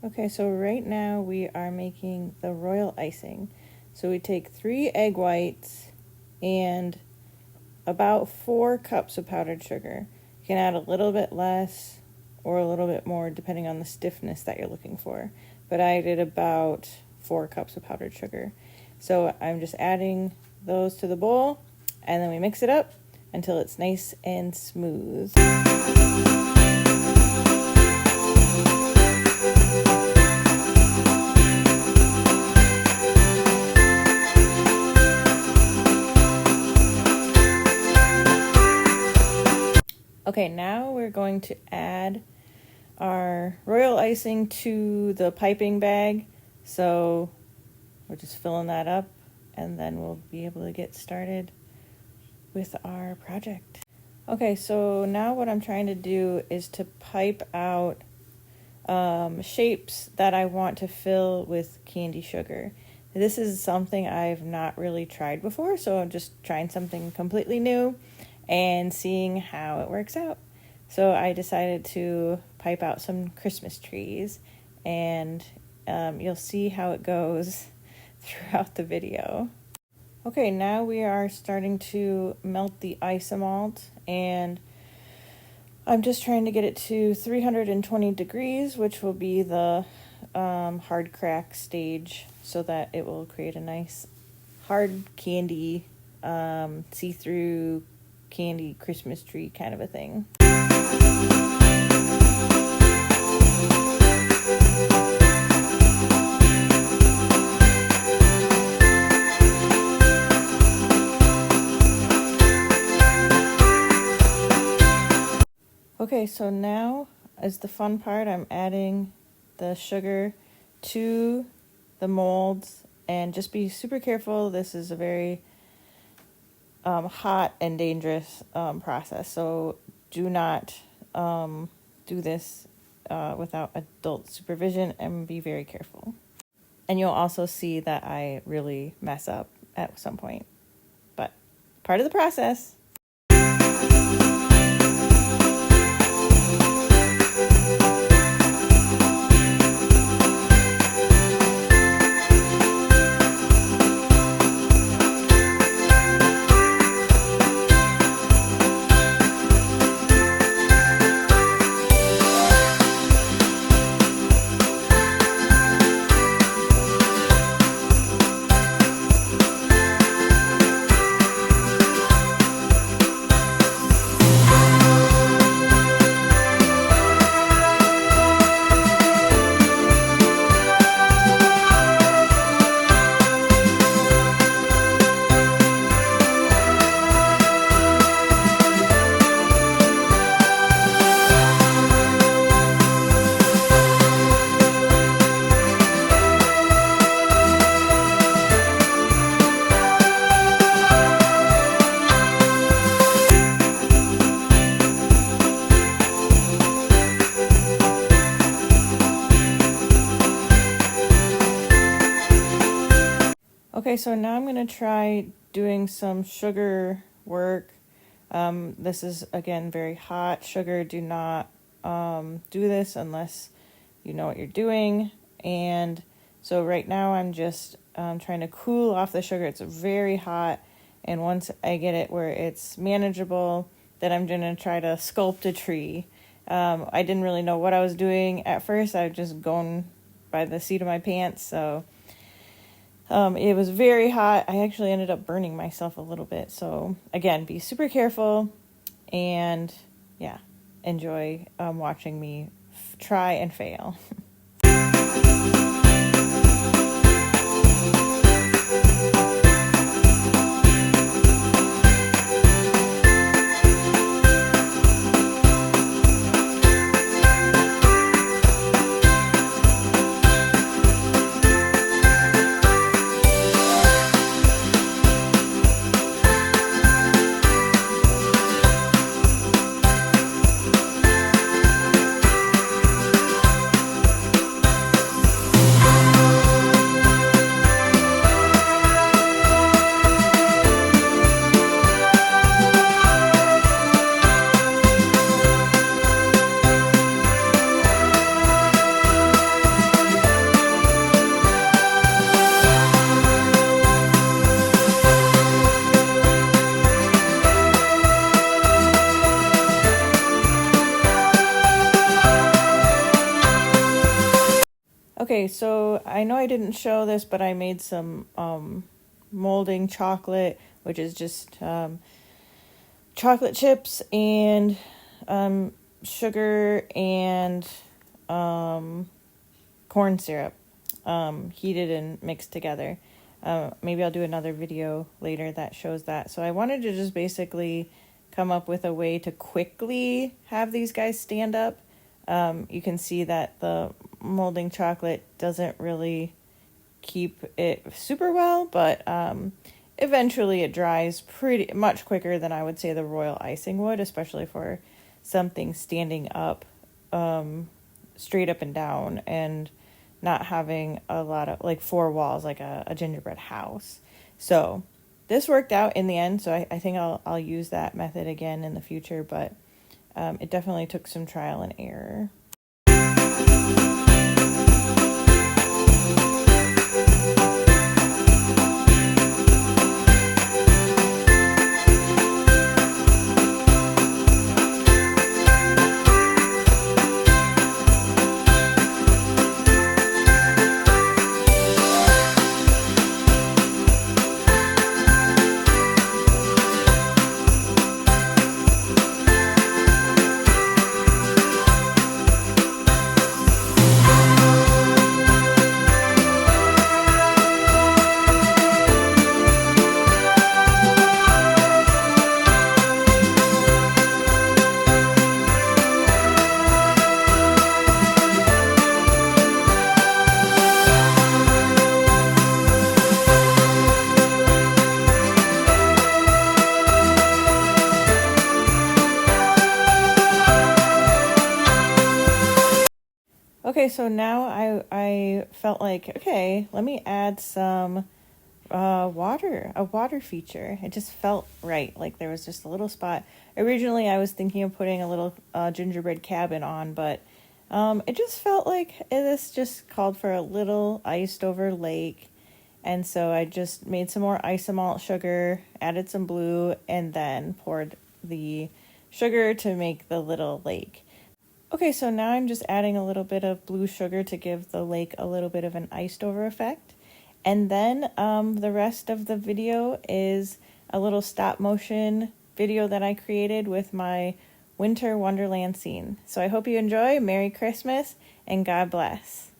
Okay, so right now we are making the royal icing. So we take 3 egg whites and about 4 cups of powdered sugar. You can add a little bit less or a little bit more depending on the stiffness that you're looking for. But I did about 4 cups of powdered sugar. So I'm just adding those to the bowl and then we mix it up until it's nice and smooth. Okay, now we're going to add our royal icing to the piping bag. So we're just filling that up and then we'll be able to get started with our project. Okay, so now what I'm trying to do is to pipe out shapes that I want to fill with candy sugar. This is something I've not really tried before, so I'm just trying something completely new and seeing how it works out. So I decided to pipe out some Christmas trees, and you'll see how it goes throughout the video. Okay, now we are starting to melt the isomalt, and I'm just trying to get it to 320 degrees, which will be the hard crack stage, so that it will create a nice hard candy, see-through candy Christmas tree kind of a thing. Okay, so now is the fun part. I'm adding the sugar to the molds, and just be super careful. This is a very hot and dangerous process, so do not do this without adult supervision, and be very careful. And you'll also see that I really mess up at some point, but part of the process. Okay, so now I'm going to try doing some sugar work. This is, again, very hot. Sugar, do not do this unless you know what you're doing. And so right now I'm just trying to cool off the sugar. It's very hot. And once I get it where it's manageable, then I'm going to try to sculpt a tree. I didn't really know what I was doing at first. I was just going by the seat of my pants, so it was very hot. I actually ended up burning myself a little bit. So again, be super careful, and yeah, enjoy watching me try and fail. Okay, so I know I didn't show this, but I made some molding chocolate, which is just chocolate chips and sugar and corn syrup heated and mixed together. Maybe I'll do another video later that shows that. So I wanted to just basically come up with a way to quickly have these guys stand up. You can see that the molding chocolate doesn't really keep it super well, but eventually it dries pretty much quicker than I would say the royal icing would, especially for something standing up straight up and down and not having a lot of like four walls like a gingerbread house. So this worked out in the end, so I think I'll use that method again in the future, but it definitely took some trial and error. Okay, so now I felt like, okay, let me add some a water feature. It just felt right. Like there was just a little spot. Originally, I was thinking of putting a little gingerbread cabin on, but it just felt like this just called for a little iced over lake. And so I just made some more isomalt sugar, added some blue, and then poured the sugar to make the little lake. Okay, so now I'm just adding a little bit of blue sugar to give the lake a little bit of an iced over effect. And then the rest of the video is a little stop motion video that I created with my winter wonderland scene. So I hope you enjoy. Merry Christmas and God bless.